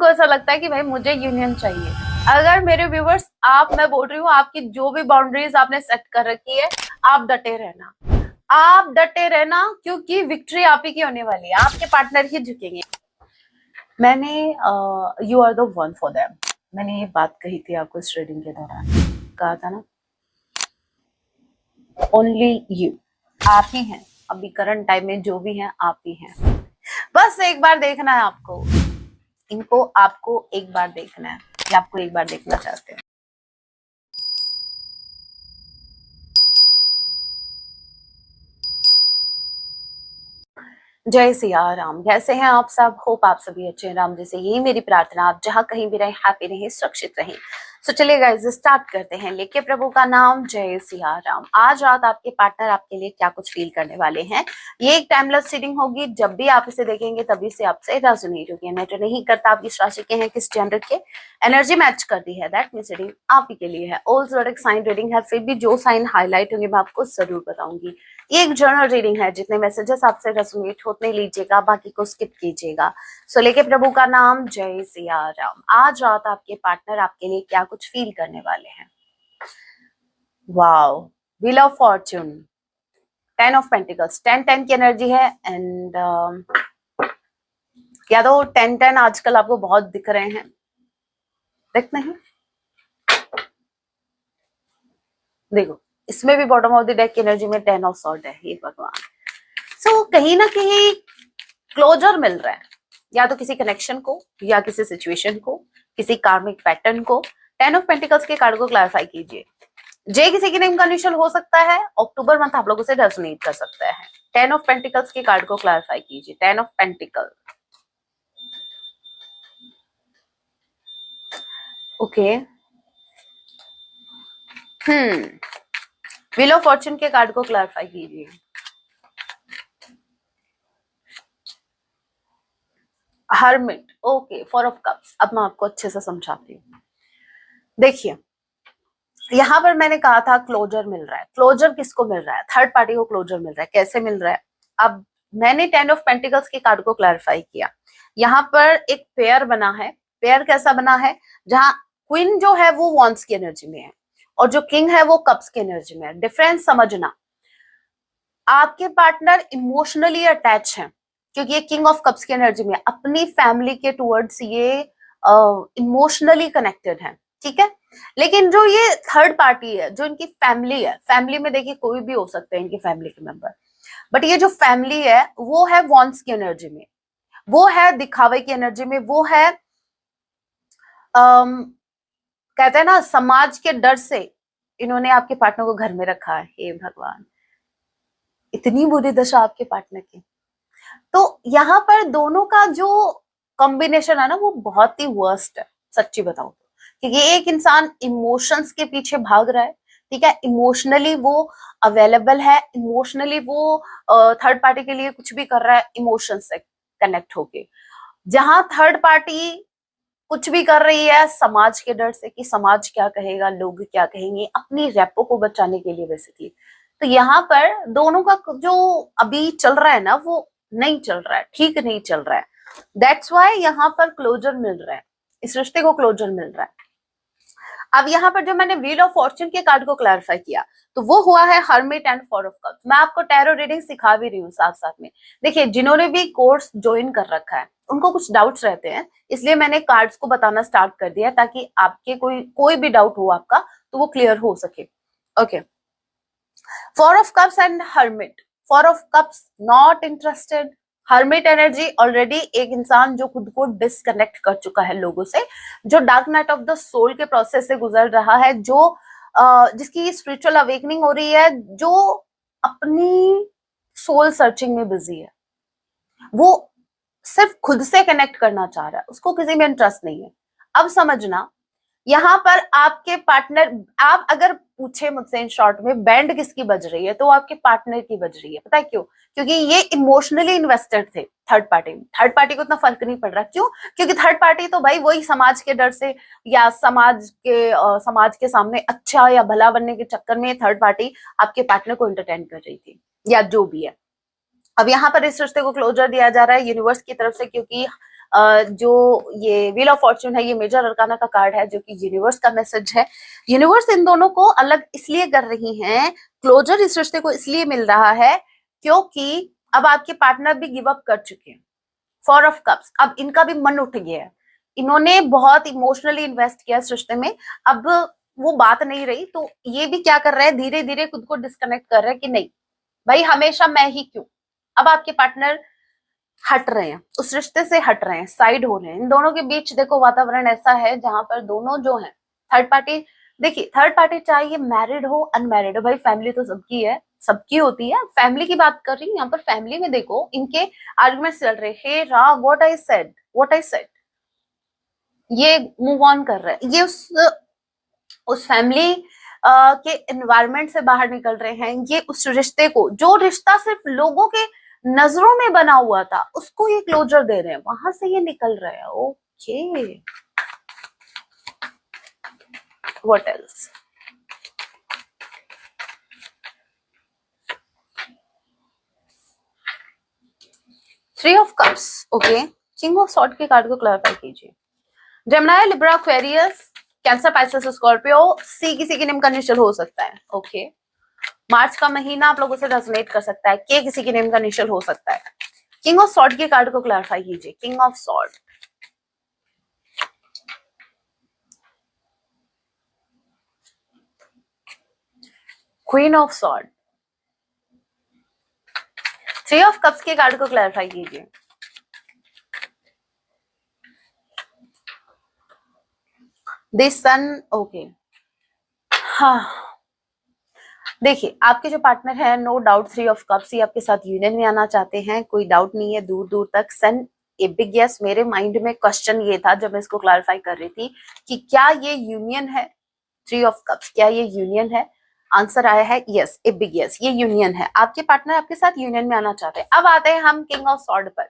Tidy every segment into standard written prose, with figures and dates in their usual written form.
उनको ऐसा लगता है कि भाई मुझे यूनियन चाहिए। अगर मेरे व्यूवर्स, आप, मैं बोल रही हूँ, आपकी जो भी बाउंड्रीज आपने सेट कर रखी है, आप डटे रहना, आप डटे रहना, क्योंकि विक्ट्री आप ही की होने वाली है, आपके पार्टनर ही झुकेंगे। मैंने you are the one for them, मैंने ये बात कही थी आपको इस रीडिंग के दौरान, कहा था ना, ओनली यू, आप ही हैं अभी करंट टाइम में, जो भी हैं आप ही हैं। बस एक बार देखना है आपको इनको, आपको एक बार देखना है, या आपको एक बार देखना चाहते हैं। जय सिया राम। कैसे हैं आप सब? होप आप सभी अच्छे हैं। राम जी से यही मेरी प्रार्थना, आप जहां कहीं भी रहें, हैप्पी रहें, सुरक्षित रहें। सो चलिए गाइस, स्टार्ट करते हैं। लेके प्रभु का नाम, जय सिया राम। आज रात आपके पार्टनर आपके लिए क्या कुछ फील करने वाले हैं, ये एक टाइमलेस रीडिंग होगी। जब भी आप इसे देखेंगे तभी से आपसे रेजोनेट होगी। मैटर नहीं करता आप किस राशि के हैं, किस जेंडर के, एनर्जी मैच करती है, दैट मींस रीडिंग आप ही के लिए है। ऑल ज़ोडिक साइन रीडिंग है, फिर भी जो साइन हाईलाइट होंगे मैं आपको जरूर बताऊंगी। ये एक जनरल रीडिंग है, जितने मैसेजेस आपसे रेजोनेट होते लीजिएगा, बाकी को स्किप कीजिएगा। सो लेके प्रभु का नाम, जय सिया राम। आज रात आपके पार्टनर आपके लिए क्या कुछ फील करने वाले हैं। Wow, wheel of Fortune, 10 of pentacles, 10-10 की एनर्जी है। एंड या तो 10-10 आजकल आपको बहुत दिख रहे हैं, दिख नहीं, देखो इसमें भी बॉटम ऑफ द डेक की एनर्जी में 10 ऑफ सॉर्ड है। हे भगवान। सो कहीं ना कहीं क्लोजर मिल रहा है, या तो किसी कनेक्शन को, या किसी सिचुएशन को, किसी कार्मिक पैटर्न को। 10 ऑफ पेंटिकल्स के कार्ड को क्लैरिफाई कीजिए। जे किसी के नेम का इनिशियल हो सकता है, अक्टूबर मंथ आप लोगों से रेजोनेट कर सकता है। 10 ऑफ पेंटिकल्स के कार्ड को क्लैरिफाई कीजिए। 10 of pentacle, okay. Wheel of Fortune के कार्ड को क्लैरिफाई कीजिए। Hermit, okay. 4 ऑफ कप्स, अब मैं आपको अच्छे से समझाती हूँ। देखिए, यहां पर मैंने कहा था क्लोजर मिल रहा है। क्लोजर किसको मिल रहा है? थर्ड पार्टी को क्लोजर मिल रहा है। कैसे मिल रहा है? अब मैंने 10 ऑफ पेंटिकल्स के कार्ड को क्लैरिफाई किया। यहाँ पर एक पेयर बना है। पेयर कैसा बना है? जहां क्वीन जो है वो वॉन्ड्स की एनर्जी में है, और जो किंग है वो कप्स की एनर्जी में है। डिफरेंस समझना, आपके पार्टनर इमोशनली अटैच है, क्योंकि ये किंग ऑफ कप्स की एनर्जी में है। अपनी फैमिली के टुवर्ड्स ये इमोशनली कनेक्टेड है, ठीक है। लेकिन जो ये थर्ड पार्टी है, जो इनकी फैमिली है, फैमिली में देखिए कोई भी हो सकते हैं इनकी फैमिली के मेंबर, बट ये जो फैमिली है वो है वॉन्ट्स की एनर्जी में, वो है दिखावे की एनर्जी में, वो है कहते हैं ना, समाज के डर से इन्होंने आपके पार्टनर को घर में रखा है। हे भगवान, इतनी बुरी दशा आपके पार्टनर की। तो यहाँ पर दोनों का जो कॉम्बिनेशन है ना, वो बहुत ही वर्स्ट है, सच्ची बताऊं तो। क्योंकि एक इंसान इमोशंस के पीछे भाग रहा है, ठीक है, इमोशनली वो अवेलेबल है, इमोशनली वो थर्ड पार्टी के लिए कुछ भी कर रहा है, इमोशन से कनेक्ट होके। जहां थर्ड पार्टी कुछ भी कर रही है समाज के डर से, कि समाज क्या कहेगा, लोग क्या कहेंगे, अपनी रेपो को बचाने के लिए बेसिकली। तो यहाँ पर दोनों का जो अभी चल रहा है ना, वो नहीं चल रहा है, ठीक नहीं चल रहा है। दैट्स वाई यहाँ पर क्लोजर मिल रहा है, इस रिश्ते को क्लोजर मिल रहा है। अब यहाँ पर जो मैंने व्हील ऑफ फॉर्च्यून के कार्ड को क्लैरिफाई किया, तो वो हुआ है हर्मिट एंड 4 ऑफ कप्स। मैं आपको टैरो रीडिंग सिखा भी रही हूँ साथ साथ में। देखिए, जिन्होंने भी कोर्स ज्वाइन कर रखा है उनको कुछ डाउट्स रहते हैं, इसलिए मैंने कार्ड्स को बताना स्टार्ट कर दिया, ताकि आपके कोई भी डाउट हो आपका तो वो क्लियर हो सके। Okay, 4 of cups and hermit. 4 of cups not interested. Hermit energy already एक इंसान जो खुद को डिसकनेक्ट कर चुका है लोगों से, जो dark night of the soul के प्रोसेस से गुजर रहा है, जो जिसकी स्पिरिचुअल अवेकनिंग हो रही है, जो अपनी सोल सर्चिंग में बिजी है, वो सिर्फ खुद से कनेक्ट करना चाह रहा है, उसको किसी में इंटरेस्ट नहीं है। अब समझना, यहाँ पर आपके पार्टनर, आप अगर पूछे मुझसे इन शॉर्ट में बैंड किसकी बज रही है, तो आपके पार्टनर की बज रही है। पता है क्यों? क्योंकि ये इमोशनली इन्वेस्टेड थे थर्ड पार्टी में। थर्ड पार्टी को इतना फर्क नहीं पड़ रहा। क्यों? क्योंकि थर्ड पार्टी तो भाई वही समाज के डर से, या समाज के सामने अच्छा या भला बनने के चक्कर में थर्ड पार्टी आपके पार्टनर को एंटरटेन कर रही थी, या जो भी है। अब यहाँ पर इस रिश्ते को क्लोजर दिया जा रहा है यूनिवर्स की तरफ से, क्योंकि जो ये व्हील ऑफ फॉर्च्यून है, ये मेजर अरकाना का कार्ड है, जो कि यूनिवर्स का मैसेज है। यूनिवर्स इन दोनों को अलग इसलिए कर रही है, क्लोजर इस रिश्ते को इसलिए मिल रहा है क्योंकि अब आपके पार्टनर भी गिव अप कर चुके हैं। 4 ऑफ कप्स, अब इनका भी मन उठ गया है, इन्होंने बहुत इमोशनली इन्वेस्ट किया इस रिश्ते में, अब वो बात नहीं रही, तो ये भी क्या कर रहे हैं, धीरे धीरे खुद को डिस्कनेक्ट कर रहे हैं कि नहीं भाई हमेशा मैं ही क्यों। अब आपके पार्टनर हट रहे हैं, उस रिश्ते से हट रहे हैं, साइड हो रहे हैं। इन दोनों के बीच देखो वातावरण ऐसा है जहां पर दोनों जो है थर्ड पार्टी, देखिए थर्ड पार्टी चाहे ये मैरिड हो अनमैरिड हो, भाई फैमिली तो सबकी है, सबकी होती है, फैमिली की बात कर रही हूँ यहाँ पर। फैमिली में देखो इनके आर्गुमेंट्स चल रहे, हे Ram what I said, what I said, ये मूव ऑन कर रहे हैं, ये उस फैमिली के एनवायरमेंट से बाहर निकल रहे हैं, ये उस रिश्ते को, जो रिश्ता सिर्फ लोगों के नजरों में बना हुआ था, उसको ये क्लोजर दे रहे हैं, वहां से ये निकल रहे हैं। Okay, what else? Three of cups, okay. King of sword के कार्ड को क्लैरिफाई कीजिए। Gemini, Libra, Aquarius, Cancer, Pisces, Scorpio, सी किसी के नेम का इनिशियल हो सकता है। ओके, मार्च का महीना आप लोगों से रेजोनेट कर सकता है, के किसी के नेम का इनिशियल हो सकता है। किंग ऑफ सॉर्ड के कार्ड को क्लैरिफाई कीजिए। King of sword, queen of sword, three of cups के कार्ड को क्लैरिफाई कीजिए। This sun, okay. हाँ, देखिए आपके जो पार्टनर है, no doubt three of cups, ये आपके साथ यूनियन में आना चाहते हैं, कोई डाउट नहीं है दूर दूर तक। सन, ए बिग यस। मेरे माइंड में क्वेश्चन ये था जब मैं इसको क्लैरिफाई कर रही थी कि क्या ये यूनियन है, थ्री ऑफ कप्स, क्या ये यूनियन है? आंसर आया है यस, ए बिग यस, ये यूनियन है। आपके पार्टनर आपके साथ यूनियन में आना चाहते हैं। अब आते हैं हम किंग ऑफ सॉर्ड पर।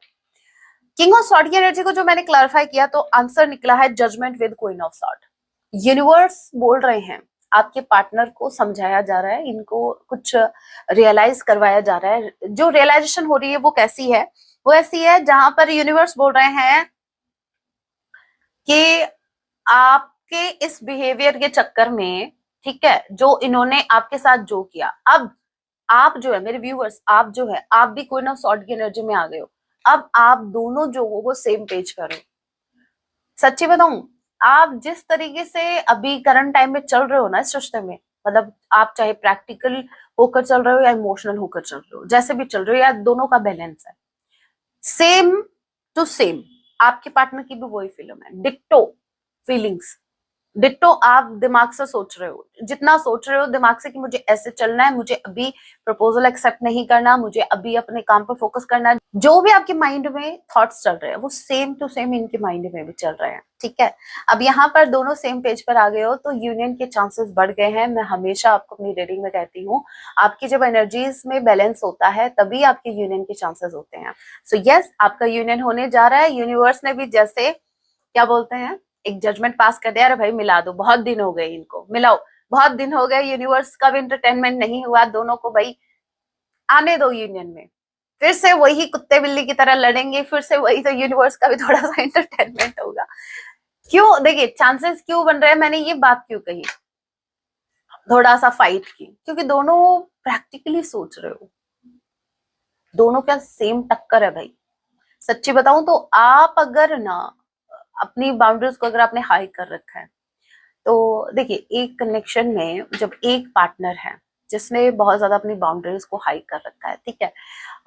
किंग ऑफ सॉर्ड की एनर्जी को जो मैंने क्लैरिफाई किया तो आंसर निकला है judgement with queen of sword. Universe बोल रहे हैं, आपके पार्टनर को समझाया जा रहा है, इनको कुछ रियलाइज करवाया जा रहा है। जो रियलाइजेशन हो रही है वो कैसी है? वो ऐसी है जहां पर यूनिवर्स बोल रहे हैं कि आपके इस बिहेवियर के चक्कर में, ठीक है, जो इन्होंने आपके साथ जो किया, अब आप जो है मेरे व्यूअर्स, आप जो है, आप भी क्वीन ऑफ सॉर्ड की एनर्जी में आ गए हो। अब आप दोनों जो हो वो सेम पेज करो। सच्ची बताऊं, आप जिस तरीके से अभी करंट टाइम में चल रहे हो ना इस रिश्ते में, मतलब आप चाहे प्रैक्टिकल होकर चल रहे हो या इमोशनल होकर चल रहे हो, जैसे भी चल रहे हो, या दोनों का बैलेंस है सेम टू सेम। आपके पार्टनर की भी वही फिल्म है, डिट्टो फीलिंग्स, डिट्टो आप दिमाग से सोच रहे हो, जितना सोच रहे हो दिमाग से कि मुझे ऐसे चलना है, मुझे अभी प्रपोजल एक्सेप्ट नहीं करना, मुझे अभी अपने काम पर फोकस करना है, जो भी आपके माइंड में थॉट्स चल रहे हैं वो सेम टू सेम इनके माइंड में भी चल रहे हैं। ठीक है, अब यहाँ पर दोनों सेम पेज पर आ गए हो तो यूनियन के चांसेस बढ़ गए हैं। मैं हमेशा आपको अपनी रीडिंग में कहती हूँ, आपकी जब एनर्जीज में बैलेंस होता है तभी आपके यूनियन के चांसेस होते हैं। सो यस, आपका यूनियन होने जा रहा है। यूनिवर्स ने भी जैसे क्या बोलते हैं, एक जजमेंट पास कर दिया, अरे भाई मिला दो, बहुत दिन हो गए इनको, मिलाओ, बहुत दिन हो गए, यूनिवर्स का भी एंटरटेनमेंट नहीं हुआ, दोनों को भाई आने दो यूनियन में। फिर से वही कुत्ते बिल्ली की तरह लड़ेंगे, फिर से वही, तो यूनिवर्स का भी थोड़ा सा एंटरटेनमेंट होगा। क्यों, देखिए चांसेस क्यों बन रहे हैं, मैंने ये बात क्यों कही, थोड़ा सा फाइट की, क्योंकि दोनों प्रैक्टिकली सोच रहे हो, दोनों क्या सेम टक्कर है भाई। सच्ची बताऊं तो आप अगर ना अपनी बाउंड्रीज को अगर आपने हाई कर रखा है, तो देखिए एक कनेक्शन में जब एक पार्टनर है जिसने बहुत ज्यादा अपनी बाउंड्रीज को हाई कर रखा है, ठीक है,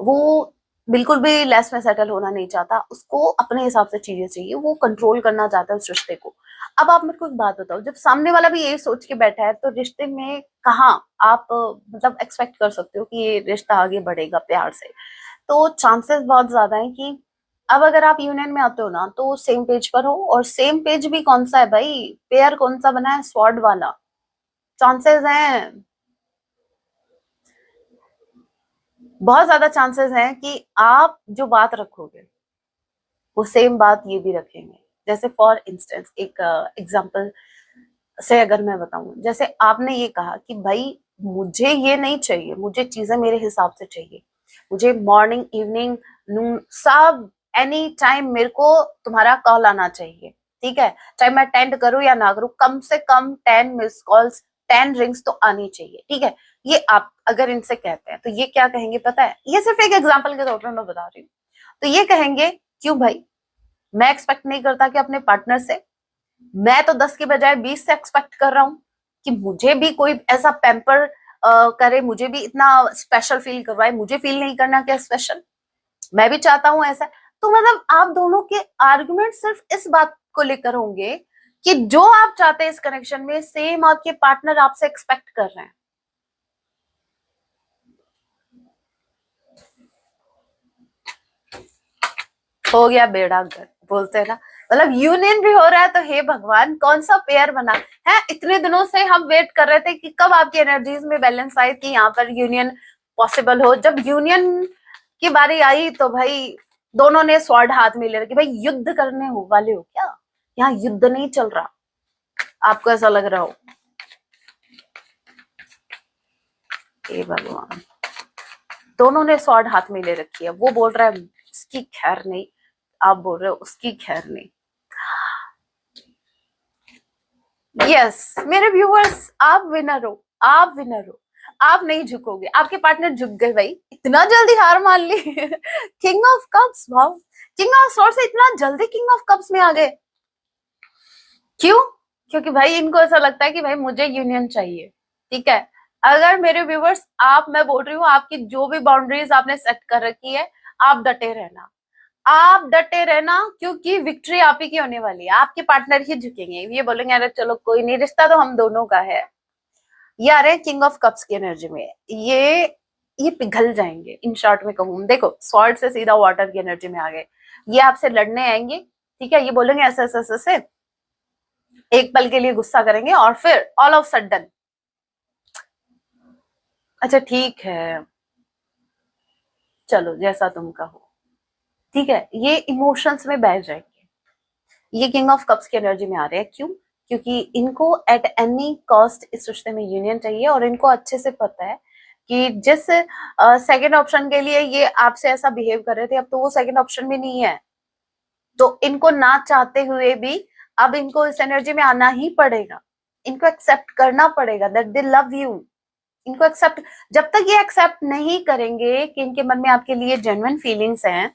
वो बिल्कुल भी लेस में सेटल होना नहीं चाहता, उसको अपने हिसाब से चीजें चाहिए, वो कंट्रोल करना चाहता है उस रिश्ते को। अब आप मेरे को एक बात बताओ, जब सामने वाला भी यही सोच के बैठा है तो रिश्ते में कहाँ आप मतलब एक्सपेक्ट कर सकते हो कि ये रिश्ता आगे बढ़ेगा प्यार से? तो चांसेस बहुत ज्यादा है कि अब अगर आप यूनियन में आते हो ना तो सेम पेज पर हो, और सेम पेज भी कौन सा है भाई, पेयर कौन सा बना है, स्वॉर्ड वाला। चांसेस हैं, बहुत ज्यादा चांसेस हैं कि आप जो बात रखोगे वो सेम बात ये भी रखेंगे। जैसे फॉर इंस्टेंस एक एग्जांपल से अगर मैं बताऊं, जैसे आपने ये कहा कि भाई मुझे ये नहीं चाहिए, मुझे चीजें मेरे हिसाब से चाहिए, मुझे मॉर्निंग इवनिंग नून सब एनी टाइम मेरे को तुम्हारा कॉल आना चाहिए, ठीक है, चाहे मैं अटेंड करूं या ना करूं, कम से कम 10 मिस कॉल्स, 10 रिंग्स तो आनी चाहिए, ठीक है। ये आप अगर इनसे कहते हैं तो ये क्या कहेंगे पता है, ये सिर्फ एक एग्जाम्पल के तौर पर मैं बता रही हूँ, तो ये कहेंगे क्यों भाई, मैं एक्सपेक्ट नहीं करता कि अपने पार्टनर से, मैं तो 10 की बजाय 20 से एक्सपेक्ट कर रहा हूँ कि मुझे भी कोई ऐसा पैम्पर करे, मुझे भी इतना स्पेशल फील करवाए, मुझे फील नहीं करना क्या स्पेशल, मैं भी चाहता हूं ऐसा। तो मतलब आप दोनों के आर्गुमेंट सिर्फ इस बात को लेकर होंगे कि जो आप चाहते हैं इस कनेक्शन में सेम आपके पार्टनर आपसे एक्सपेक्ट कर रहे हैं। हो गया बेड़ा गर्क, बोलते हैं ना, मतलब यूनियन भी हो रहा है, तो हे भगवान कौन सा पेयर बना है। इतने दिनों से हम वेट कर रहे थे कि कब आपकी एनर्जीज में बैलेंस आए कि यहाँ पर यूनियन पॉसिबल हो। जब यूनियन की बारी आई तो भाई दोनों ने स्वॉर्ड हाथ में ले रखे, भाई युद्ध करने हो वाले हो क्या, यहाँ युद्ध नहीं चल रहा, आपको ऐसा लग रहा हो। हे भगवान, दोनों ने स्वॉर्ड हाथ में ले रखी है, वो बोल रहा है उसकी खैर नहीं, आप बोल रहे हो उसकी खैर नहीं। यस मेरे व्यूअर्स, आप विनर हो, आप विनर हो, आप नहीं झुकोगे, आपके पार्टनर झुक गए भाई, इतना जल्दी हार मान ली। King of cups, wow, king of swords से इतना जल्दी किंग ऑफ कप्स में आ गए, क्यों? क्योंकि भाई इनको ऐसा लगता है कि भाई मुझे यूनियन चाहिए, ठीक है। अगर मेरे व्यूवर्स, आप, मैं बोल रही हूँ, आपकी जो भी बाउंड्रीज आपने सेट कर रखी है, आप डटे रहना, आप डटे रहना, क्योंकि विक्ट्री आप ही की होने वाली है, आपके पार्टनर ही झुकेंगे, ये बोलेंगे अरे चलो कोई नहीं, रिश्ता तो हम दोनों का है। ये आ रहे हैं किंग ऑफ कप्स की एनर्जी में, ये पिघल जाएंगे। इन शॉर्ट में कहूँ, देखो स्वॉर्ड से सीधा वाटर की एनर्जी में आ गए, ये आपसे लड़ने आएंगे, ठीक है, ये बोलेंगे ऐसे ऐसे ऐसे, एक पल के लिए गुस्सा करेंगे और फिर ऑल ऑफ सडन अच्छा ठीक है, चलो जैसा तुम कहो, ठीक है, ये इमोशंस में बह जाएंगे। ये किंग ऑफ कप्स की एनर्जी में आ रहे हैं, क्यों? क्योंकि इनको एट एनी कॉस्ट इस रिश्ते में यूनियन चाहिए, और इनको अच्छे से पता है कि जिस सेकंड ऑप्शन के लिए ये आपसे ऐसा बिहेव कर रहे थे, अब तो वो सेकंड ऑप्शन भी नहीं है, तो इनको ना चाहते हुए भी अब इनको इस एनर्जी में आना ही पड़ेगा, इनको एक्सेप्ट करना पड़ेगा दैट दे लव यू। इनको एक्सेप्ट, जब तक ये एक्सेप्ट नहीं करेंगे कि इनके मन में आपके लिए जेन्युइन फीलिंग्स हैं,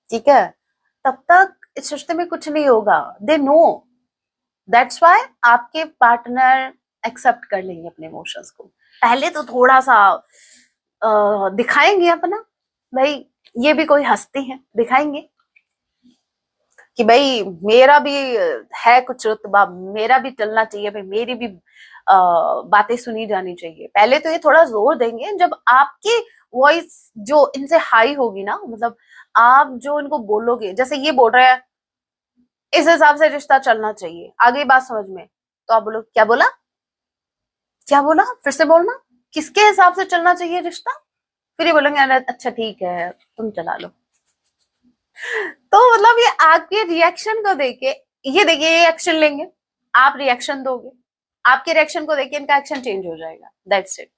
ठीक है, तब तक इस रिश्ते में कुछ नहीं होगा। दे नो, दैट्स वाई आपके पार्टनर एक्सेप्ट कर लेंगे अपने इमोशंस को। पहले तो थोड़ा सा दिखाएंगे अपना, भाई ये भी कोई हस्ती है, दिखाएंगे कि भाई मेरा भी है कुछ रुतबा, मेरा भी चलना चाहिए, भाई मेरी भी बातें सुनी जानी चाहिए। पहले तो ये थोड़ा जोर देंगे, जब आपकी वॉइस जो इनसे हाई होगी ना, मतलब आप जो इनको बोलोगे, जैसे ये बोल रहे हैं इस हिसाब से रिश्ता चलना चाहिए, आगे बात समझ में, तो आप बोलो क्या बोला, क्या बोला, फिर से बोलना, किसके हिसाब से चलना चाहिए रिश्ता, फिर ये बोलेंगे अरे अच्छा ठीक है तुम चला लो। तो मतलब ये आपके रिएक्शन को देके, ये देखिए ये एक्शन लेंगे, आप रिएक्शन दोगे, आपके रिएक्शन को देके इनका एक्शन चेंज हो जाएगा, दैट्स इट।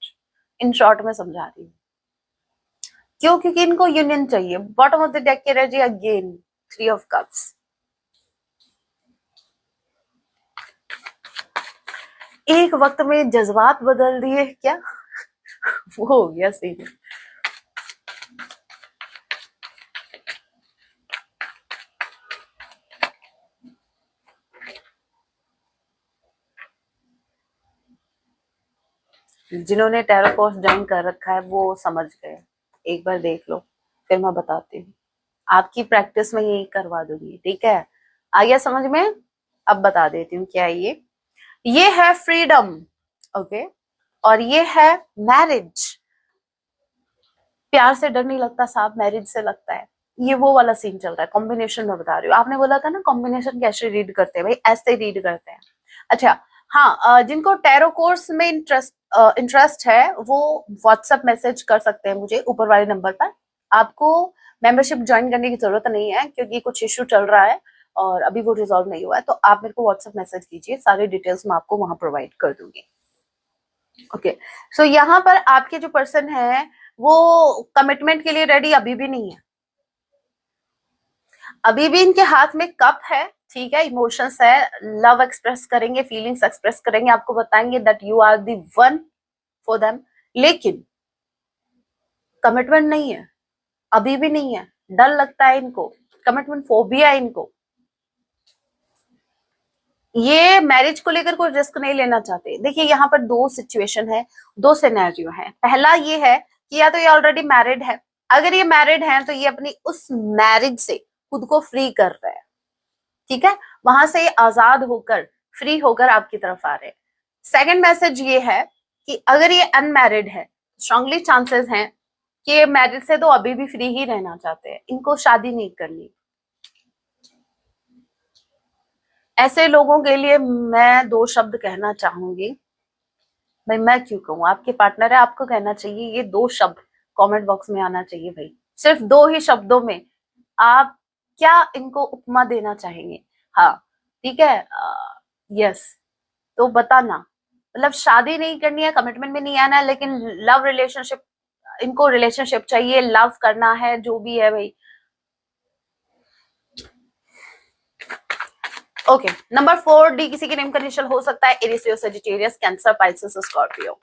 इन शॉर्ट में समझा रही हूँ, क्यों? क्योंकि इनको यूनियन चाहिए। बॉटम ऑफ द डेक की एनर्जी अगेन, 3 ऑफ कप्स। एक वक्त में जज्बात बदल दिए क्या? वो हो गया सीन। जिन्होंने टैरो कोर्स ज्वाइन कर रखा है वो समझ गए, एक बार देख लो, फिर मैं बताती हूँ, आपकी प्रैक्टिस में यही करवा दूंगी, ठीक है। आइए समझ में, अब बता देती हूँ क्या है ये है फ्रीडम, ओके, और ये है मैरिज। प्यार से डर नहीं लगता साहब, मैरिज से लगता है, ये वो वाला सीन चल रहा है, कॉम्बिनेशन में बता रही हूँ। आपने बोला था ना कॉम्बिनेशन कैसे रीड करते हैं, भाई ऐसे रीड करते हैं। अच्छा हाँ, जिनको टैरो कोर्स में इंटरेस्ट है वो व्हाट्सएप मैसेज कर सकते हैं मुझे ऊपर वाले नंबर पर। आपको मेंबरशिप ज्वाइन करने की जरूरत नहीं है, क्योंकि कुछ इश्यू चल रहा है और अभी वो रिजॉल्व नहीं हुआ है, तो आप मेरे को व्हाट्सएप मैसेज कीजिए, सारी डिटेल्स मैं आपको वहां प्रोवाइड कर दूंगी। ओके, सो यहाँ पर आपके जो पर्सन है वो कमिटमेंट के लिए रेडी अभी भी नहीं है, अभी भी इनके हाथ में कप है, ठीक है, इमोशंस है, लव एक्सप्रेस करेंगे, फीलिंग्स एक्सप्रेस करेंगे, आपको बताएंगे that you are the one for them, लेकिन कमिटमेंट नहीं है, अभी भी नहीं है, डर लगता है इनको, कमिटमेंट फोबिया है इनको, ये मैरिज को लेकर कोई रिस्क नहीं लेना चाहते। देखिए यहाँ पर दो सिचुएशन है, दो सिनेरियो है। पहला ये है कि या तो ये ऑलरेडी मैरिड है, अगर ये मैरिड है तो ये अपनी उस मैरिज से खुद को फ्री कर रहे हैं, ठीक है, वहां से आजाद होकर फ्री होकर आपकी तरफ आ रहे हैं। सेकंड मैसेज ये है कि अगर ये अनमैरिड है, स्ट्रांगली चांसेस हैं कि ये मैरिज से तो अभी भी फ्री ही रहना चाहते हैं, इनको शादी नहीं करनी। ऐसे लोगों के लिए मैं दो शब्द कहना चाहूंगी, भाई मैं क्यों कहूँ, आपके पार्टनर है, आपको कहना चाहिए ये दो शब्द, कमेंट बॉक्स में आना चाहिए भाई, सिर्फ दो ही शब्दों में आप क्या इनको उपमा देना चाहेंगे। हाँ ठीक है, यस, तो बताना, मतलब शादी नहीं करनी है, कमिटमेंट में नहीं आना है, लेकिन लव रिलेशनशिप, इनको रिलेशनशिप चाहिए, लव करना है, जो भी है भाई। ओके, नंबर 4 डी किसी के नेम का इनिशियल हो सकता है, Aries, Sagittarius, Cancer, Pisces, Scorpio.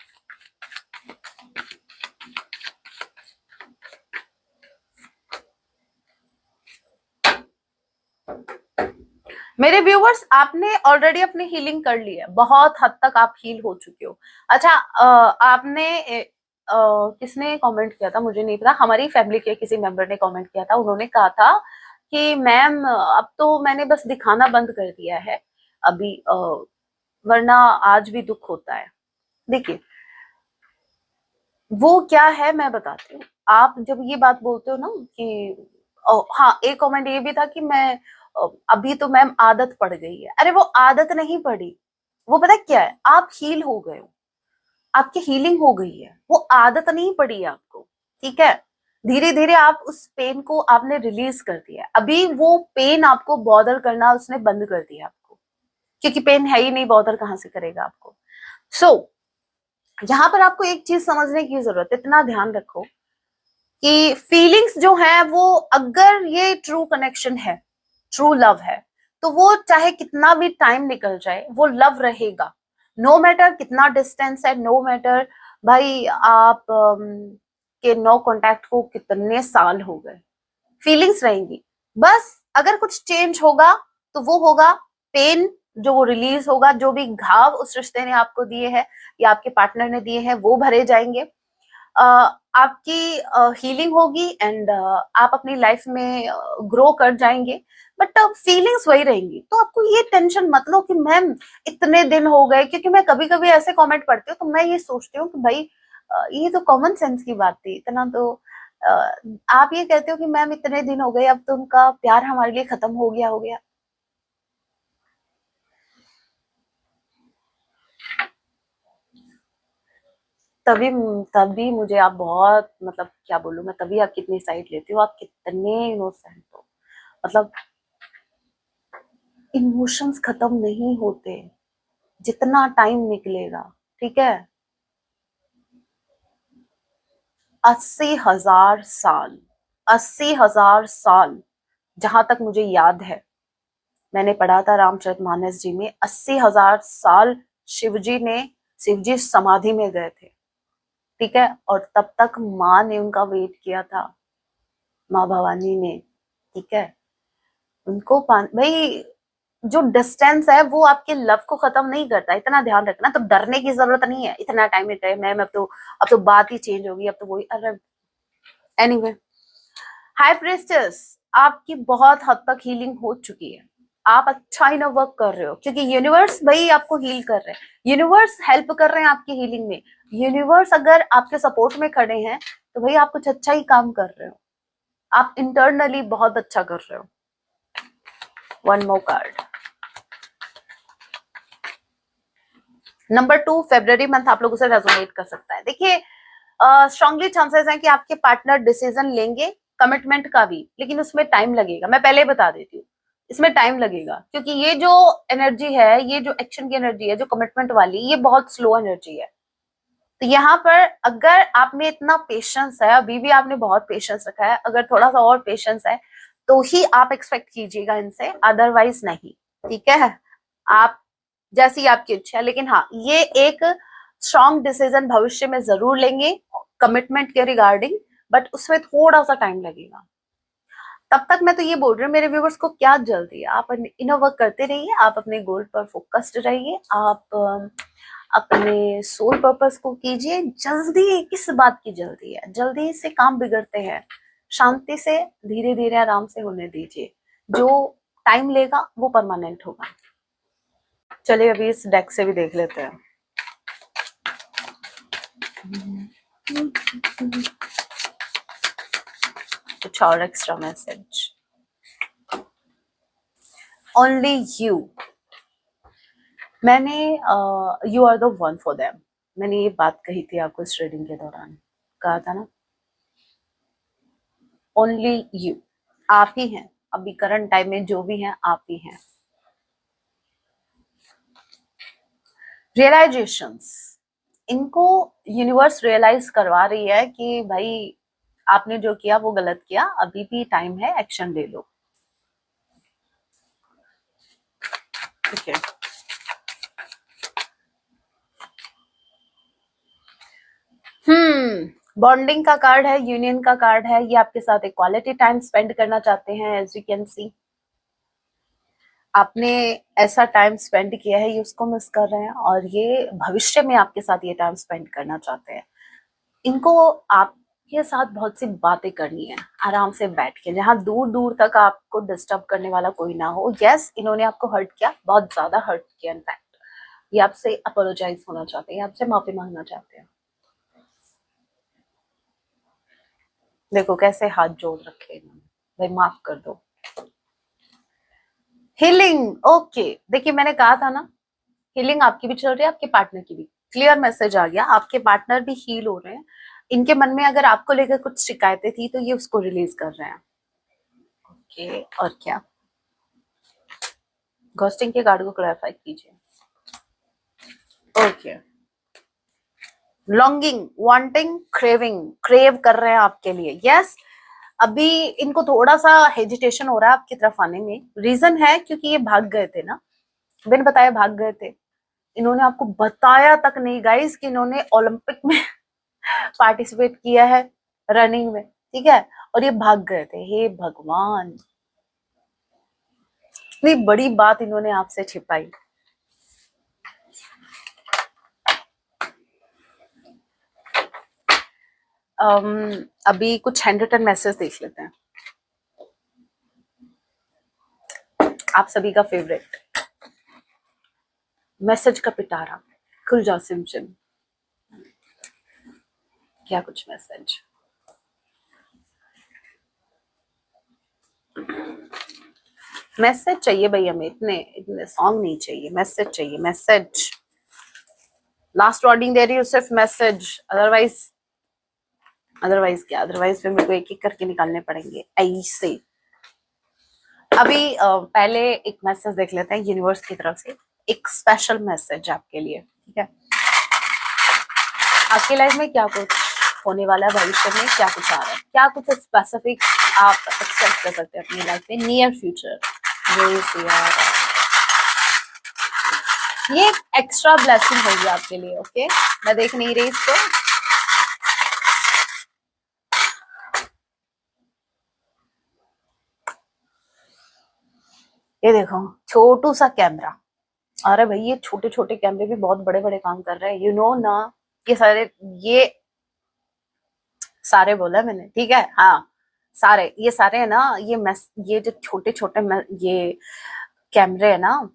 मेरे व्यूवर्स, आपने ऑलरेडी अपनी हीलिंग कर ली है, बहुत हद तक आप हील हो चुके हो। अच्छा, आपने किसने कमेंट किया था मुझे नहीं पता, हमारी फैमिली के किसी मेंबर ने कमेंट किया था, उन्होंने कहा था कि मैम अब तो मैंने बस दिखाना बंद कर दिया है अभी, वरना आज भी दुख होता है। देखिए वो क्या है मैं बताती हूँ। आप जब ये बात बोलते हो ना कि हाँ, एक कमेंट ये भी था कि मैं अभी तो मैम आदत पड़ गई है, अरे वो आदत नहीं पड़ी, वो पता क्या है, आप हील हो गए हो, आपकी हीलिंग हो गई है, वो आदत नहीं पड़ी है आपको, ठीक है, धीरे धीरे आप उस पेन को आपने रिलीज कर दिया है, अभी वो पेन आपको बॉदर करना उसने बंद कर दिया आपको, क्योंकि पेन है ही नहीं, बॉदर कहाँ से करेगा आपको। सो यहाँ पर आपको एक चीज समझने की जरूरत है, इतना ध्यान रखो कि फीलिंग्स जो है वो, अगर ये ट्रू कनेक्शन है, ट्रू लव है, तो वो चाहे कितना भी टाइम निकल जाए वो लव रहेगा, नो मैटर कितना डिस्टेंस है, नो मैटर भाई आप के नो कांटेक्ट को कितने साल हो गए, फीलिंग्स रहेंगी। बस अगर कुछ चेंज होगा तो वो होगा पेन, जो वो रिलीज होगा, जो भी घाव उस रिश्ते ने आपको दिए हैं या आपके पार्टनर ने दिए हैं वो भरे जाएंगे, आपकी हीलिंग होगी एंड आप अपनी लाइफ में ग्रो कर जाएंगे, बट फीलिंग्स वही रहेंगी। तो आपको ये टेंशन मत लो कि मैम इतने दिन हो गए, क्योंकि मैं कभी कभी ऐसे कमेंट पढ़ती हूँ तो मैं ये सोचती हूँ कि भाई ये तो कॉमन सेंस की बात थी, इतना तो आप ये कहते हो कि मैम इतने दिन हो गए, अब तो उनका प्यार हमारे लिए खत्म हो गया, हो गया। तभी तभी मुझे आप बहुत, मतलब क्या बोलूं मैं, तभी आप कितनी साइड लेती हो, आप कितने इनोसेंट हो, मतलब इमोशंस खत्म नहीं होते, जितना टाइम निकलेगा, ठीक है, 80,000 साल, 80,000 साल, जहां तक मुझे याद है, मैंने पढ़ा था रामचरितमानस जी में, 80,000 साल शिवजी समाधि में गए थे, ठीक है, और तब तक माँ ने उनका वेट किया था, माँ भवानी ने, ठीक है, उनको भाई जो डिस्टेंस है वो आपके लव को खत्म नहीं करता, इतना ध्यान रखना, तो डरने की जरूरत नहीं है, इतना टाइम है मैम, अब तो बात ही चेंज होगी, अब तो वही, अरे एनीवे, हाई प्रेस्टेस, आपकी बहुत हद तक हीलिंग हो चुकी है, आप अच्छा इनफ वर्क कर रहे हो, क्योंकि यूनिवर्स भाई आपको हील कर रहे हैं, यूनिवर्स हेल्प कर रहे हैं आपकी हीलिंग में, यूनिवर्स अगर आपके सपोर्ट में खड़े हैं तो भाई आप कुछ अच्छा ही काम कर रहे हो, आप इंटरनली बहुत अच्छा कर रहे हो। One more card, number 2 February month आप लोगों से रेजोनेट कर सकता है। देखिए स्ट्रांगली चांसेस हैं कि आपके पार्टनर डिसीजन लेंगे कमिटमेंट का भी, लेकिन उसमें टाइम लगेगा, मैं पहले ही बता देती हूँ, इसमें टाइम लगेगा, क्योंकि ये जो एनर्जी है, ये जो एक्शन की एनर्जी है, जो कमिटमेंट वाली, ये बहुत स्लो एनर्जी है। तो यहाँ पर अगर आप में इतना पेशेंस है, अभी भी आपने बहुत पेशेंस रखा है, अगर थोड़ा सा और पेशेंस है तो ही आप एक्सपेक्ट कीजिएगा इनसे, अदरवाइज नहीं। ठीक है, आप जैसी आपकी इच्छा है। लेकिन हाँ, ये एक स्ट्रॉन्ग डिसीजन भविष्य में जरूर लेंगे कमिटमेंट के रिगार्डिंग, बट उसमें थोड़ा सा टाइम लगेगा। तब तक मैं तो ये बोल रही हूँ मेरे व्यूवर्स को, क्या जल्दी है, आप इनर वर्क करते रहिए, आप अपने गोल पर फोकस्ड रहिए, आप अपने सोल पर्पस को कीजिए। जल्दी किस बात की जल्दी है? जल्दी से काम बिगड़ते हैं, शांति से धीरे धीरे आराम से होने दीजिए। जो टाइम लेगा वो परमानेंट होगा। चलिए अभी इस डेक से भी देख लेते हैं। कुछ और एक्स्ट्रा मैसेज। ओनली यू, मैंने you are the one for them, मैंने ये बात कही थी आपको इस रीडिंग के दौरान, कहा था ना। ओनली यू, आप ही हैं अभी करंट टाइम में, जो भी हैं आप ही हैं। रियलाइजेशंस, इनको यूनिवर्स रियलाइज करवा रही है कि भाई आपने जो किया वो गलत किया, अभी भी टाइम है, एक्शन ले लो। ठीक है, बॉन्डिंग का कार्ड है, यूनियन का कार्ड है। ये आपके साथ एक क्वालिटी टाइम स्पेंड करना चाहते हैं, एज यू कैन सी। आपने ऐसा टाइम स्पेंड किया है, ये उसको मिस कर रहे हैं, और ये भविष्य में आपके साथ ये टाइम स्पेंड करना चाहते हैं। इनको आपके साथ बहुत सी बातें करनी है, आराम से बैठ के, जहां दूर दूर तक आपको डिस्टर्ब करने वाला कोई ना हो। यस, इन्होंने आपको हर्ट किया, बहुत ज्यादा हर्ट किया। इनफैक्ट ये आपसे अपोलोजाइज होना चाहते हैं, आपसे माफी मांगना चाहते हैं। देखो कैसे हाथ जोड़ रखे इन्होंने, भाई माफ कर दो। Healing, okay. देखिए मैंने कहा था ना, हीलिंग आपकी भी चल रही है, आपके पार्टनर की भी। क्लियर मैसेज आ गया, आपके पार्टनर भी हील हो रहे हैं। इनके मन में अगर आपको लेकर कुछ शिकायतें थी तो ये उसको रिलीज कर रहे हैं। ओके, और क्या? घोस्टिंग के कार्ड को क्लैरिफाई कीजिए। Okay, longing, wanting, craving, crave कर रहे हैं आपके लिए। यस, अभी इनको थोड़ा सा हेजिटेशन हो रहा है आपकी तरफ आने में। रीजन है क्योंकि ये भाग गए थे ना, मैंने बताया भाग गए थे। इन्होंने आपको बताया तक नहीं गाइस कि इन्होंने ओलंपिक में पार्टिसिपेट किया है, रनिंग में। ठीक है, और ये भाग गए थे। हे भगवान, इतनी बड़ी बात इन्होंने आपसे छिपाई। अभी कुछ हैंड रिटन मैसेज देख लेते हैं। आप सभी का फेवरेट मैसेज का पिटारा, खुल जाओ सिमचन। क्या कुछ मैसेज? मैसेज चाहिए भाई हमें, इतने इतने सॉन्ग नहीं चाहिए, मैसेज चाहिए, मैसेज। लास्ट वार्निंग दे रही हूँ, सिर्फ मैसेज। अदरवाइज अदरवाइज क्या? अदरवाइज फिर मेरे को एक एक करके निकालने पड़ेंगे ऐसे। अभी पहले एक मैसेज देख लेते हैं यूनिवर्स की तरफ से, एक स्पेशल मैसेज आपके लिए। ठीक है, आपकी लाइफ में क्या कुछ होने वाला है, भविष्य में क्या कुछ आ रहा है, क्या कुछ स्पेसिफिक आप एक्सपेक्ट कर सकते हैं अपनी लाइफ में नियर फ्यूचर। ये एक्स्ट्रा ब्लेसिंग होगी आपके लिए। ओके, मैं देख नहीं रही इसको। ये देखो, छोटू सा कैमरा। अरे भाई ये छोटे छोटे कैमरे भी बहुत बड़े बड़े काम कर रहे हैं, यू नो ना। ये सारे बोला मैंने, ठीक है, हाँ सारे, ये सारे है ना, ये जो छोटे छोटे ये कैमरे है ना,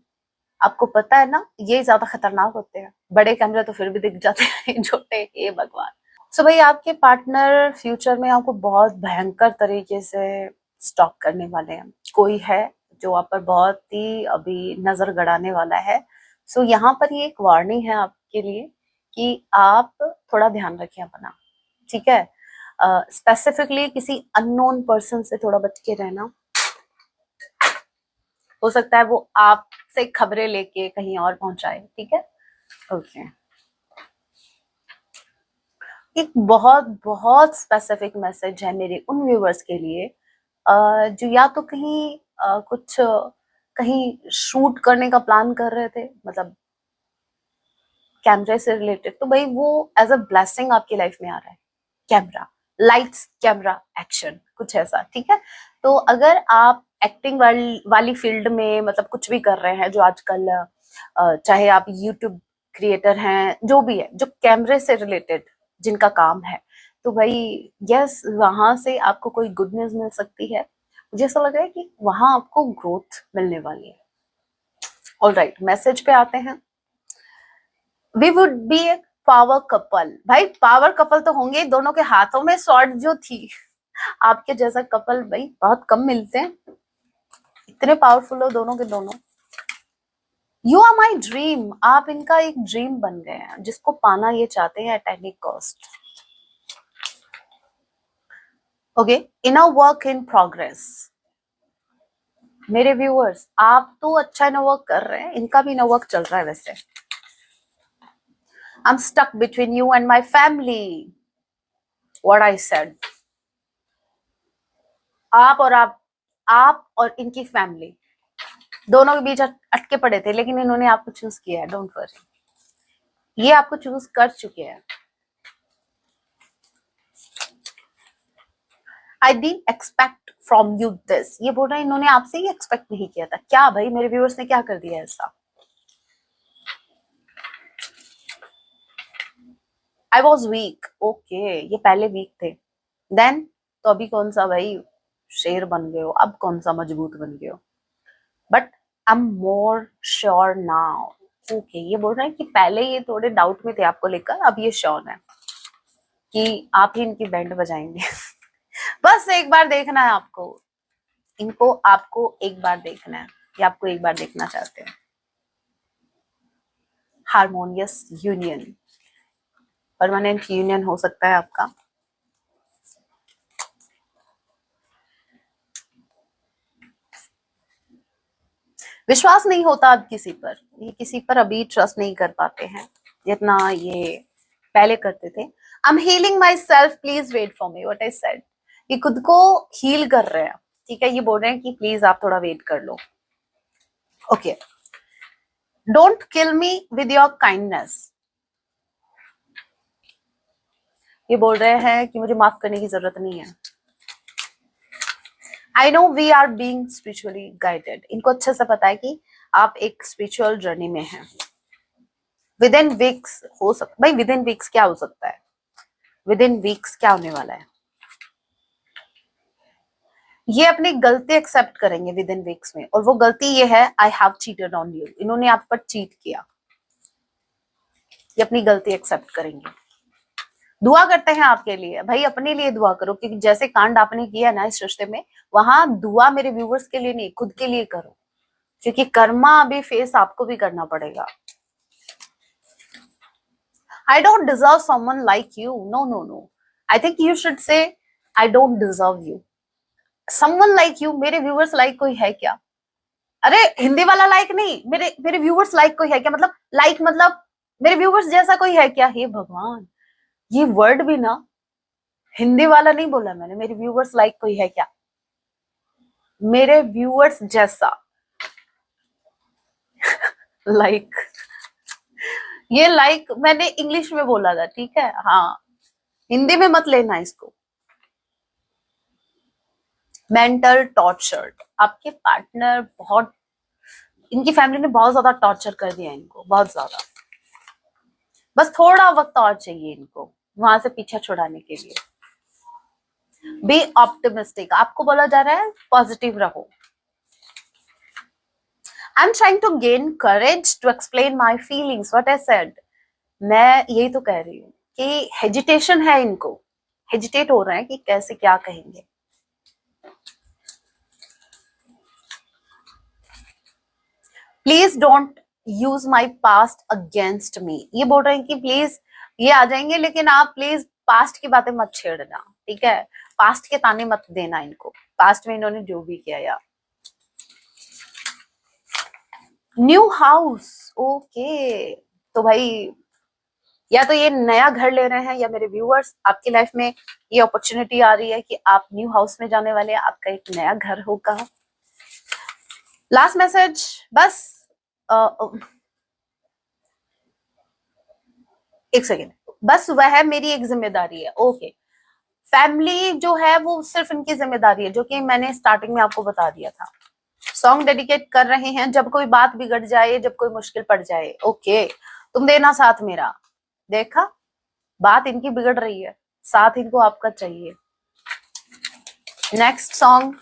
आपको पता है ना, ये ज्यादा खतरनाक होते हैं। बड़े कैमरे तो फिर भी दिख जाते हैं, छोटे, ये भगवान। सो भाई आपके पार्टनर फ्यूचर में आपको बहुत भयंकर तरीके से स्टॉक करने वाले हैं। कोई है जो आप पर बहुत ही अभी नजर गड़ाने वाला है। सो यहाँ पर ये एक वार्निंग है आपके लिए कि आप थोड़ा ध्यान रखें अपना। ठीक है, स्पेसिफिकली किसी अननोन पर्सन से थोड़ा बच के रहना। हो सकता है वो आपसे खबरें लेके कहीं और पहुंचाए। ठीक है, ओके। एक बहुत बहुत स्पेसिफिक मैसेज है मेरे उन व्यूवर्स के लिए जो या तो कहीं कुछ कहीं शूट करने का प्लान कर रहे थे, मतलब कैमरे से रिलेटेड, तो भाई वो एज अ ब्लेसिंग आपकी लाइफ में आ रहा है। कैमरा, लाइट्स, कैमरा, एक्शन, कुछ ऐसा, ठीक है। तो अगर आप एक्टिंग वाली फील्ड में मतलब कुछ भी कर रहे हैं, जो आजकल चाहे आप यूट्यूब क्रिएटर हैं, जो भी है, जो कैमरे से रिलेटेड जिनका काम है, तो भाई यस, वहां से आपको कोई गुड न्यूज मिल सकती है। मुझे ऐसा लग रहा है कि वहां आपको ग्रोथ मिलने वाली है। ऑलराइट, मैसेज पे आते हैं। We would be a power couple. भाई पावर कपल तो होंगे, दोनों के हाथों में स्वॉर्ड जो थी। आपके जैसा कपल भाई बहुत कम मिलते हैं, इतने पावरफुल हो दोनों के दोनों। यू आर माई ड्रीम, आप इनका एक ड्रीम बन गए हैं, जिसको पाना ये चाहते हैं at any cost. Okay, inner work in progress. मेरे व्यूअर्स, आप तो अच्छा इनर वर्क कर रहे हैं, इनका भी इनर वर्क चल रहा है वैसे। I'm stuck between you and my family. What I said. आप और इनकी फैमिली दोनों के बीच अटके पड़े थे, लेकिन इन्होंने आपको चूज किया है। डोंट वरी, ये आपको चूज कर चुके हैं। I didn't expect from you this. ये बोल रहे हैं इन्होंने आपसे ही एक्सपेक्ट नहीं किया था। क्या भाई, मेरे व्यूअर्स ने क्या कर दिया ऐसा? I was weak. ओके, ये पहले वीक थे, देन तो अभी कौन सा भाई शेर बन गए हो, अब कौन सा मजबूत बन गए हो। But I am more sure now. Okay, ये बोल रहे हैं कि पहले ये थोड़े डाउट में थे आपको लेकर, अब ये श्योर है कि आप ही इनकी बैंड बजाएंगे। बस एक बार देखना है आपको इनको, आपको एक बार देखना है, या आपको एक बार देखना चाहते हैं। हारमोनियस यूनियन, परमानेंट यूनियन हो सकता है आपका। विश्वास नहीं होता अब किसी पर, ये किसी पर अभी ट्रस्ट नहीं कर पाते हैं जितना ये पहले करते थे। I am healing myself, please wait for me. What I said, ये खुद को हील कर रहे हैं, ठीक है। ये बोल रहे हैं कि प्लीज आप थोड़ा वेट कर लो। Okay, don't kill me with your kindness. ये बोल रहे हैं कि मुझे माफ करने की जरूरत नहीं है। I know we are being spiritually guided. इनको अच्छे से पता है कि आप एक स्पिरिचुअल जर्नी में हैं। विद इन वीक्स हो सकता, भाई विद इन वीक्स क्या हो सकता है? विद इन वीक्स क्या होने वाला है? ये अपनी गलती एक्सेप्ट करेंगे विद इन वीक्स में, और वो गलती ये है, I have cheated on you. इन्होंने आप पर चीट किया, ये अपनी गलती एक्सेप्ट करेंगे। दुआ करते हैं आपके लिए, भाई अपने लिए दुआ करो, क्योंकि जैसे कांड आपने किया ना इस रिश्ते में, वहां दुआ मेरे व्यूवर्स के लिए नहीं, खुद के लिए करो, क्योंकि कर्मा अभी फेस आपको भी करना पड़ेगा। I don't deserve someone like you. No, no, no. I think you should say, I don't deserve you. Someone like you, मेरे व्यूवर्स लाइक कोई है क्या? अरे हिंदी वाला लाइक नहीं, मेरे मेरे व्यूवर्स लाइक कोई है क्या, मतलब लाइक मतलब मेरे व्यूवर्स जैसा कोई है क्या? हे भगवान, ये वर्ड भी ना हिंदी वाला नहीं बोला मैंने। मेरे व्यूवर्स लाइक कोई है क्या? मेरे व्यूवर्स जैसा लाइक ये लाइक मैंने इंग्लिश में बोला था, ठीक है। हाँ, हिंदी में मत लेना इसको। मेंटल टॉर्चर, आपके पार्टनर बहुत, इनकी फैमिली ने बहुत ज्यादा टॉर्चर कर दिया इनको, बहुत ज्यादा। बस थोड़ा वक्त और चाहिए इनको वहां से पीछा छुड़ाने के लिए। बी ऑप्टिमिस्टिक, आपको बोला जा रहा है पॉजिटिव रहो। I am trying to gain courage to explain my feelings. What I said, मैं यही तो कह रही हूँ कि हेजिटेशन है इनको, हेजिटेट हो रहे हैं कि कैसे क्या कहेंगे। Please don't use my past against me. ये बोल रहे हैं कि प्लीज, ये आ जाएंगे लेकिन आप प्लीज पास्ट की बातें मत छेड़ना, ठीक है। पास्ट के ताने मत देना इनको, पास्ट में इन्होंने जो भी किया। या न्यू हाउस, ओके, तो भाई या तो ये नया घर ले रहे हैं, या मेरे व्यूअर्स आपकी लाइफ में ये अपॉर्चुनिटी आ रही है कि आप न्यू हाउस में जाने वाले हैं, आपका एक नया घर होगा। लास्ट मैसेज बस, एक सेकेंड, बस वह मेरी एक जिम्मेदारी है। ओके, फैमिली जो है वो सिर्फ इनकी जिम्मेदारी है, जो कि मैंने स्टार्टिंग में आपको बता दिया था। सॉन्ग डेडिकेट कर रहे हैं, जब कोई बात बिगड़ जाए, जब कोई मुश्किल पड़ जाए, ओके तुम देना साथ मेरा। देखा, बात इनकी बिगड़ रही है, साथ इनको आपका चाहिए। नेक्स्ट सॉन्ग,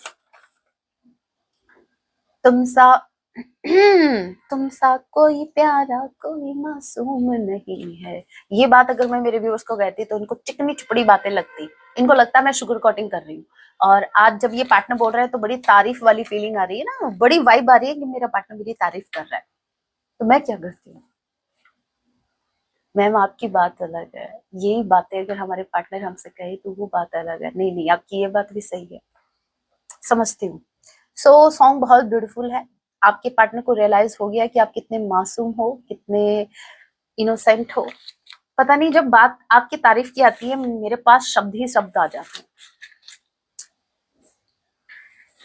तुम सा तुम सा कोई प्यारा कोई मासूम नहीं है। ये बात अगर मैं मेरे व्यूअर्स को कहती तो इनको चिकनी चुपड़ी बातें लगती, इनको लगता मैं शुगर कोटिंग कर रही हूँ। और आज जब ये पार्टनर बोल रहा है तो बड़ी तारीफ वाली फीलिंग आ रही है ना, बड़ी वाइब आ रही है कि मेरा पार्टनर मेरी तारीफ कर रहा है। तो मैं क्या करती हूँ, मैम आपकी बात अलग है, यही बातें अगर हमारे पार्टनर हमसे कहे तो वो बात अलग है। नहीं नहीं, आपकी ये बात भी सही है, समझती हूँ। सो सॉन्ग बहुत ब्यूटीफुल है। आपके पार्टनर को रियलाइज हो गया कि आप कितने मासूम हो, कितने इनोसेंट हो। पता नहीं, जब बात आपकी तारीफ की आती है मेरे पास शब्द ही शब्द आ जाते हैं।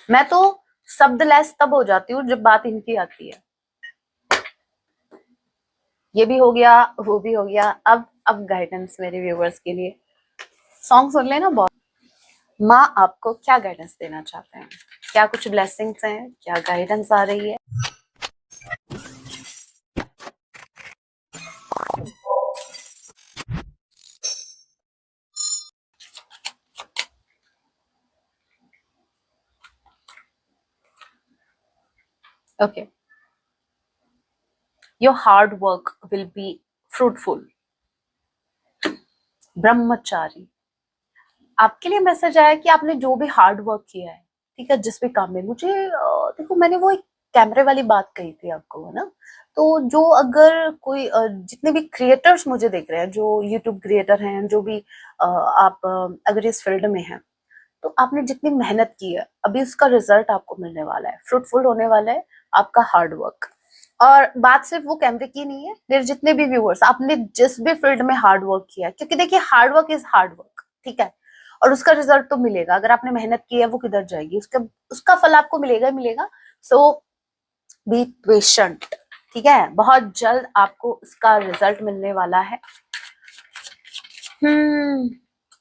मैं तो शब्दलेस तब हो जाती हूँ जब बात इनकी आती है। ये भी हो गया, वो भी हो गया। अब गाइडेंस मेरे व्यूवर्स के लिए, सॉन्ग सुन लेना। बहुत माँ आपको क्या गाइडेंस देना चाहते हैं, क्या कुछ ब्लेसिंग्स हैं, क्या गाइडेंस आ रही है? Okay, your hard work will be fruitful. ब्रह्मचारी, आपके लिए मैसेज आया कि आपने जो भी हार्ड वर्क किया है, ठीक है, जिस भी काम में, मुझे देखो मैंने वो एक कैमरे वाली बात कही थी आपको, है ना। तो जो अगर कोई जितने भी क्रिएटर्स मुझे देख रहे हैं, जो यूट्यूब क्रिएटर हैं, जो भी आप अगर इस फील्ड में हैं, तो आपने जितनी मेहनत की है अभी उसका रिजल्ट आपको मिलने वाला है, फ्रूटफुल होने वाला है आपका हार्ड वर्क। और बात सिर्फ वो कैमरे की नहीं है, मेरे जितने भी व्यूअर्स, आपने जिस भी फील्ड में हार्ड वर्क किया है, क्योंकि देखिए hard work is hard work, ठीक है, और उसका रिजल्ट तो मिलेगा। अगर आपने मेहनत की है वो किधर जाएगी, उसका उसका फल आपको मिलेगा ही मिलेगा। सो बी पेशेंट, ठीक है, बहुत जल्द आपको उसका रिजल्ट मिलने वाला है। हम्म,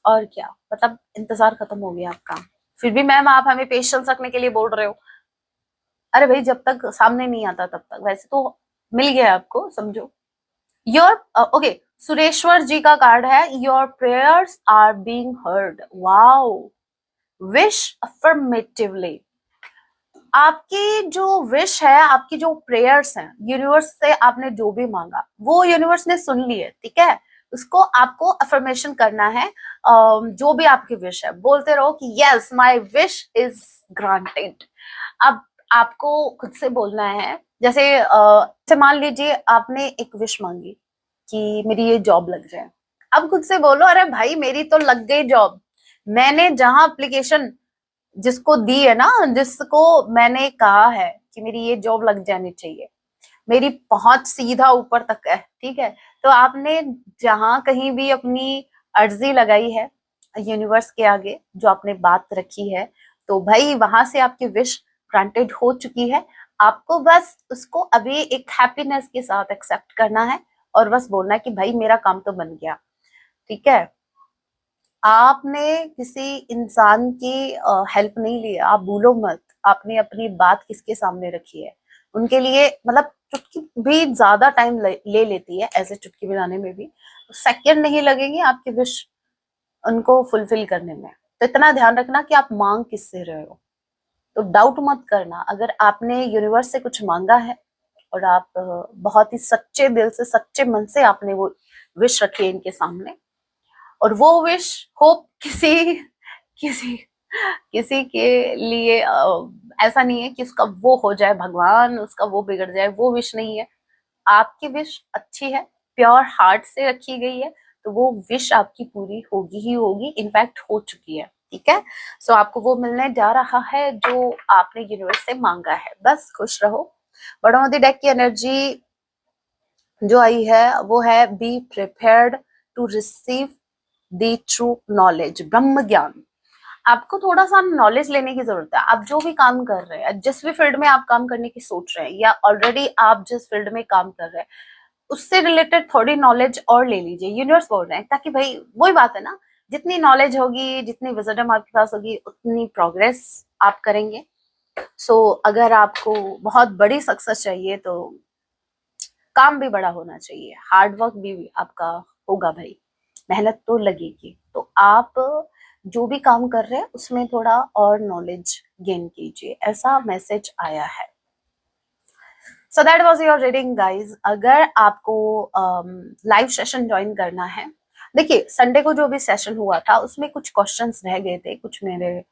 और क्या मतलब, इंतजार खत्म हो गया आपका। फिर भी मैम आप हमें पेशेंस रखने के लिए बोल रहे हो। अरे भाई, जब तक सामने नहीं आता तब तक, वैसे तो मिल गया आपको, समझो। योर ओके, सुरेश्वर जी का कार्ड है, your prayers are being heard. Wow, wish affirmatively. आपकी जो विश है, आपकी जो प्रेयर्स हैं, यूनिवर्स से आपने जो भी मांगा वो यूनिवर्स ने सुन ली है, ठीक है। उसको आपको अफर्मेशन करना है। जो भी आपकी विश है बोलते रहो कि yes my wish is granted. अब आपको खुद से बोलना है, जैसे मान लीजिए आपने एक विश मांगी कि मेरी ये जॉब लग जाए। अब खुद से बोलो, अरे भाई मेरी तो लग गई जॉब, मैंने जहां एप्लीकेशन जिसको दी है ना, जिसको मैंने कहा है कि मेरी ये जॉब लग जानी चाहिए, मेरी पहुंच सीधा ऊपर तक है, ठीक है। तो आपने जहां कहीं भी अपनी अर्जी लगाई है यूनिवर्स के आगे, जो आपने बात रखी है, तो भाई वहां से आपकी विश ग्रांटेड हो चुकी है। आपको बस उसको अभी एक हैप्पीनेस के साथ एक्सेप्ट करना है, और बस बोलना है कि भाई मेरा काम तो बन गया, ठीक है। आपने किसी इंसान की हेल्प नहीं ली, आप भूलो मत, आपने अपनी बात किसके सामने रखी है। उनके लिए मतलब चुटकी भी ज्यादा टाइम ले लेती है, ऐसे चुटकी बजाने में भी सेकंड नहीं लगेंगे आपकी विश उनको फुलफिल करने में। तो इतना ध्यान रखना कि आप मांग किससे रहे हो। तो डाउट मत करना, अगर आपने यूनिवर्स से कुछ मांगा है और आप बहुत ही सच्चे दिल से, सच्चे मन से आपने वो विश रखी है इनके सामने, और वो विश होप किसी किसी के लिए ऐसा नहीं है कि उसका वो हो जाए, भगवान उसका वो बिगड़ जाए, वो विश नहीं है। आपकी विश अच्छी है, प्योर हार्ट से रखी गई है, तो वो विश आपकी पूरी होगी ही होगी, इनफैक्ट हो चुकी है, ठीक है। सो आपको वो मिलने जा रहा है जो आपने यूनिवर्स से मांगा है। बस खुश रहो। बॉटम ऑफ द डेक की एनर्जी जो आई है वो है be prepared to receive the true knowledge, ब्रह्म ज्ञान। आपको थोड़ा सा नॉलेज लेने की जरूरत है। आप जो भी काम कर रहे हैं, जिस भी फील्ड में आप काम करने की सोच रहे हैं, या ऑलरेडी आप जिस फील्ड में काम कर रहे हैं उससे रिलेटेड थोड़ी नॉलेज और ले लीजिए। यूनिवर्स बोल रहे हैं, ताकि भाई वही बात है ना, जितनी नॉलेज होगी, जितनी विजडम आपके पास होगी, उतनी प्रोग्रेस आप करेंगे। अगर आपको बहुत बड़ी सक्सेस चाहिए तो काम भी बड़ा होना चाहिए, हार्ड वर्क भी आपका होगा भाई, मेहनत तो लगेगी। तो आप जो भी काम कर रहे हैं उसमें थोड़ा और नॉलेज गेन कीजिए, ऐसा मैसेज आया है। So that was your reading guys. अगर आपको लाइव सेशन ज्वाइन करना है, देखिए संडे को जो भी सेशन हुआ था उसमें कुछ क्वेश्चंस रह गए थे, कुछ मेरे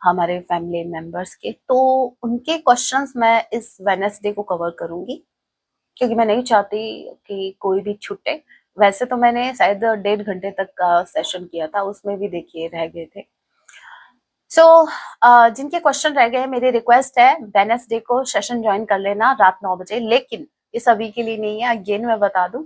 हमारे फैमिली मेंबर्स के, तो उनके क्वेश्चंस मैं इस वेडनेसडे को कवर करूंगी, क्योंकि मैं नहीं चाहती कि कोई भी छूटे। वैसे तो मैंने शायद 1.5 घंटे तक का सेशन किया था, उसमें भी देखिए रह गए थे। जिनके क्वेश्चन रह गए, मेरी रिक्वेस्ट है वेडनेसडे को सेशन ज्वाइन कर लेना रात 9 बजे। लेकिन ये सभी के लिए नहीं है, अगेन मैं बता दूं,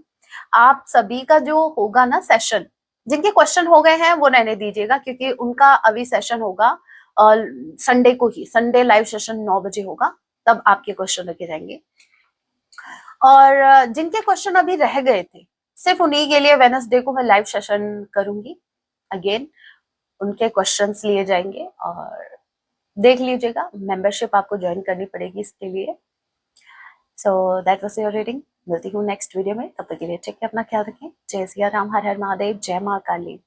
आप सभी का जो होगा ना सेशन, जिनके क्वेश्चन हो गए हैं वो रहने दीजिएगा, क्योंकि उनका अभी सेशन होगा संडे को ही। संडे लाइव सेशन 9 बजे होगा, तब आपके क्वेश्चन रखे जाएंगे। और जिनके क्वेश्चन अभी रह गए थे, सिर्फ उन्हीं के लिए वेडनेसडे को मैं लाइव सेशन करूंगी। अगेन उनके क्वेश्चंस लिए जाएंगे और देख लीजिएगा, मेंबरशिप आपको ज्वाइन करनी पड़ेगी इसके लिए। So that was your reading. मिलती हूँ नेक्स्ट वीडियो में, तब तक के लिए टेक केयर, अपना ख्याल रखें। जय सिया राम, हर हर महादेव, जय माँ काली।